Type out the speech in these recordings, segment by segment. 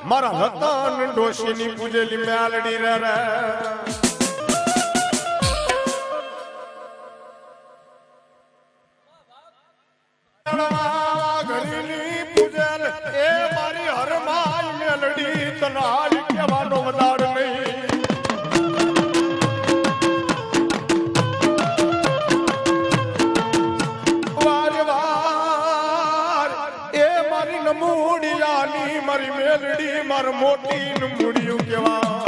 મારા લતન ડોશીની પૂજેલી મેલડી રે ઘણીની પૂજેલ એ મારી હરમાઈ મેલડી તનાલ કહેવાનો વધાર નહીં મૂડિયાની મારી મેલડી માર મોટી મૂડિયું કેવા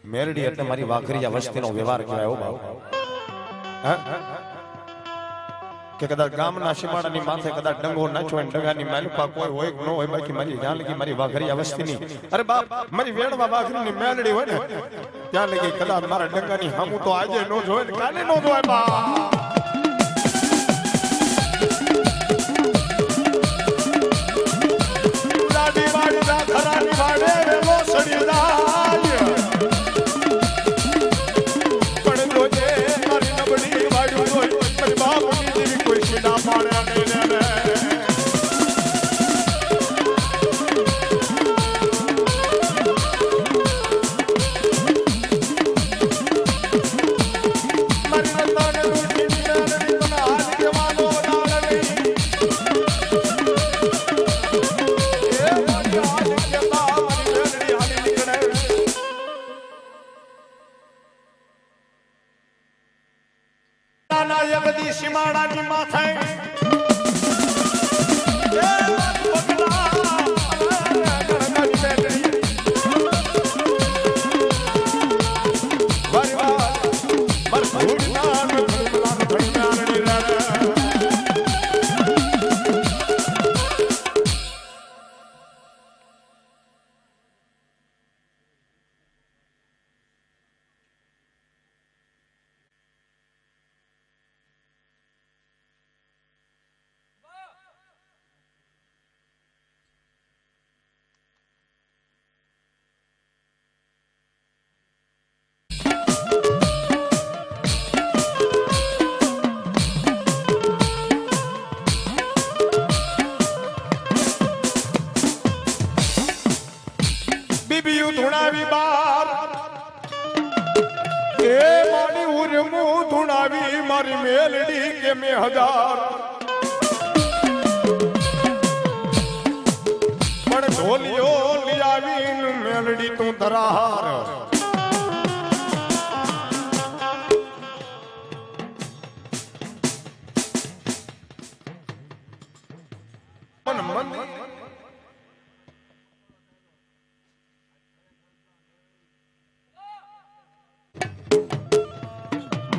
મેરડી એટલે મારી વાઘરિયા વસ્તીનો વ્યવહાર કહેવાય હો બાપ કે કદાચ ગામના સીમાડાની માથે કદાચ ડંગો નાચો અને ડંગાની માલપા કોઈ હોય કે ન હોય બાકી મારી જ્યાં લગી મારી વાઘરિયા વસ્તીની અરે બાપ મારી વેણમાં વાઘરીની મેલડી હોય ને ત્યાં લગી કદાચ મારા ડંગાની હામું તો આજે નો જોય ને કાલે નો જોય બાપ દાદી વાડી દા ખરાની વાડે વેલો સડી જાય પણ જોજે મારી નબળી વાડી જોઈ મારી બાપની દેવી કોઈ સીધા પાડ્યા નહીં રે સીમાડાની માથે ધુણાવી બાર એ મારી ઉરમું ધુણાવી મારી મેલડી કે મેં હજાર પણ ઢોલિયો લીયાવી મેલડી તું ધરાર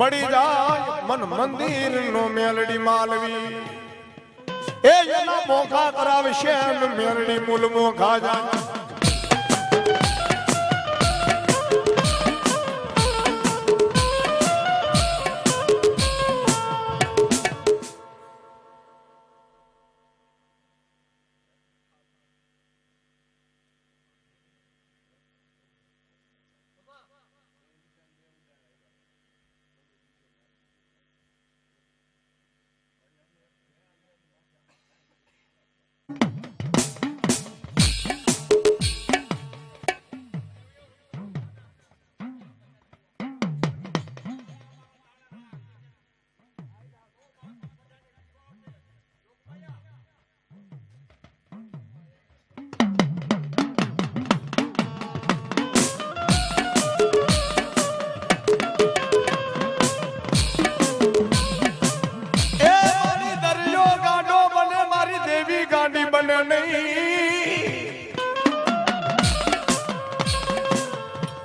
મળી જાય મન મંદિર નો મેલડી માલવી એ એના મોખા કરાવશે મેલડી મૂલ મોખા જાય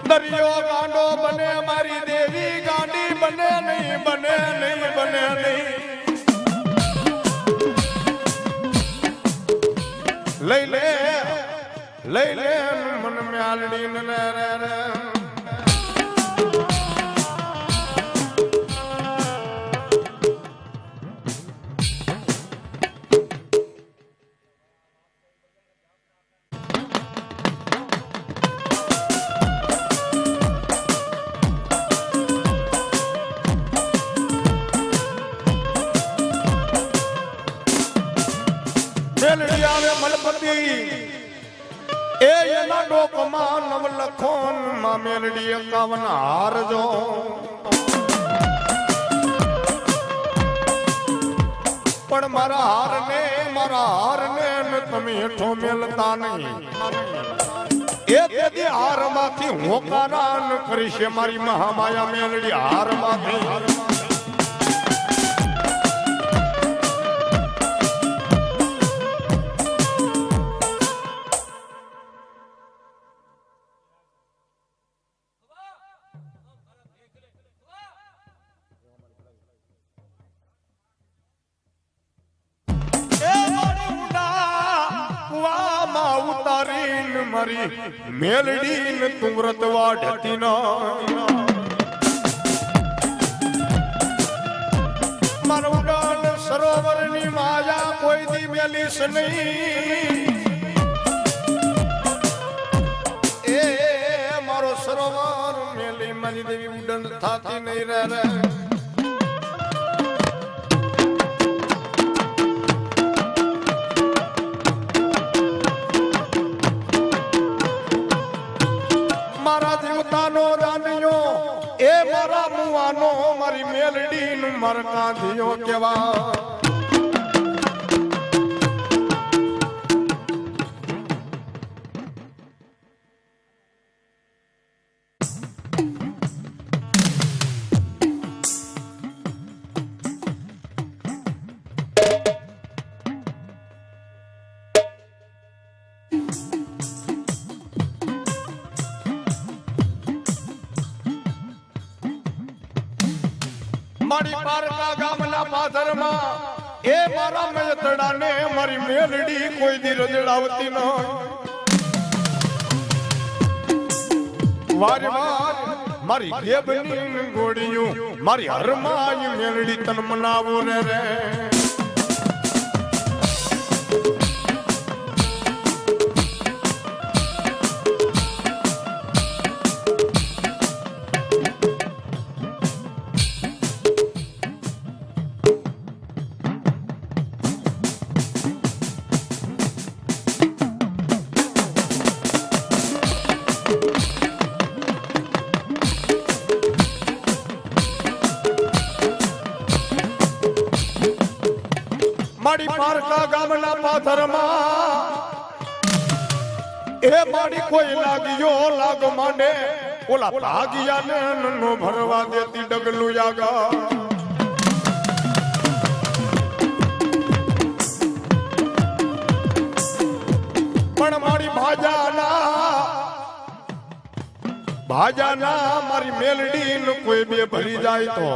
દરિયો ગાંડો બને મારી દેવી ગાંડી બને નહીં બને નહીં બને નહીં લઈ લે મન મ્યાલડી ને રે મેલડી આવે મલપતિ એ એના ડોકમાં નવલખોન માં મેલડી 51 હારજો પણ મારા હારને તમે હેઠો મેલતા નહીં એ તેથી હારમાંથી હોકારાન કરીશ મારી મહામાયા મેલડી હારમાંથી મારી મેલડી ને તું વ્રત વાઢતી મારો ઉડાન સરોવર ની માયા કોઈ દી મેલીશ નહીં એ મારો સરોવર મેલી મારી દેવી ઉડન થાતી નહીં રે મારા જીવતાનો રાનિયો એ મારા મુવાનો મારી મેલડી નું માર કાંધિયો કેવા મારી પારકા ગામના પાથરમાં એ મારા મેતડાને મારી મેલડી કોઈ દી રજડાવતી ન વાર મારી ગેબની ગોળીયું મારી હરમાય મેલડી તન મનાવો રે મારી પારકા ગામના પાથરમાં એ મારી કોઈ લાગ્યો લાગ માંડે ઓલા ભાગિયાને નો ભરવા દેતી ડગલું આગા પણ મારી ભાજાના ભાજાના મારી મેલડી ને કોઈ બે ભરી જાય તો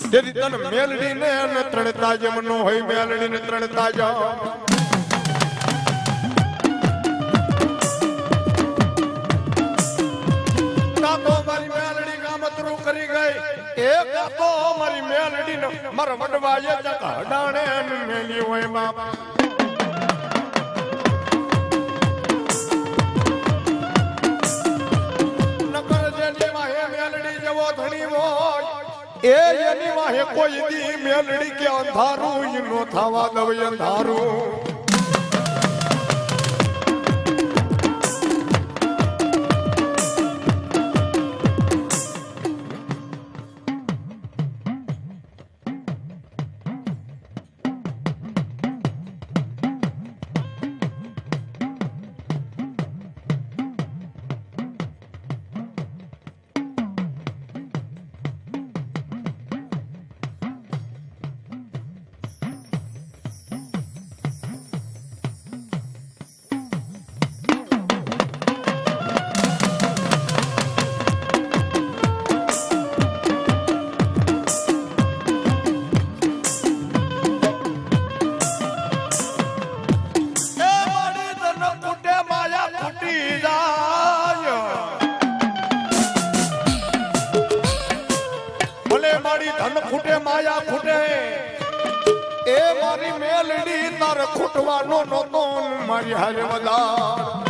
તેથી તને મેલડી ને ત્રણતા જેમ નો હોય મેલડી ને ત્રણતા જામ તો મારી મેલડી કામતરું કરી ગઈ એક તો મારી મેલડી ને મારા વડવાએ જતા હડાણે મેલી હોય બાપ નકર જેની વાહે મેલડી જેવો ધણી હોય એની વાહે કોઈ દી મેલડી કે અંધારું નો થવા દવે અંધારું ખૂટે માયા ખૂટે એ મારી મેલડી તાર ખૂટવાનો નતો મારી હારે વધાર